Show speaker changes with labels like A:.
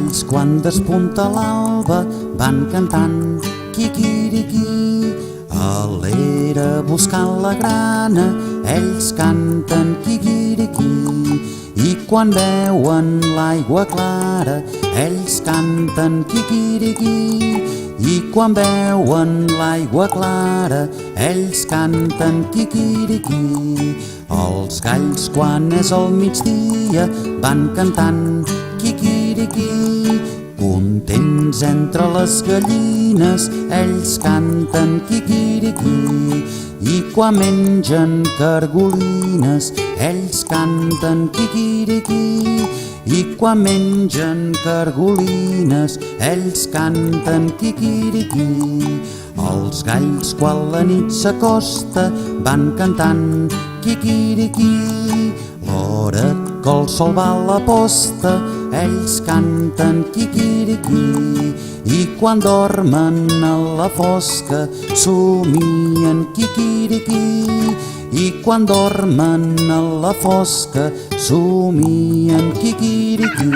A: galls, quan despunta l'alba, van cantant quiquiriquí. A l'era buscant la grana, ells canten quiquiriquí. I quan veuen l'aigua clara, ells canten quiquiriquí. I quan veuen l'aigua clara, ells canten quiquiriquí. Els galls, quan és al migdia, van cantant quiquiriquí. Contents entre les gallines, ells canten quiquiriquí. I quan mengen cargolines, ells canten quiquiriquí. I quan mengen cargolines, ells canten quiquiriquí. Els galls, quan la nit s'acosta, van cantant quiquiriquí. L'hora que el sol va a la posta, ells canten quiquiriquí. I quan dormen a la fosca, somien quiquiriquí. I quan dormen a la fosca, somien quiquiriquí.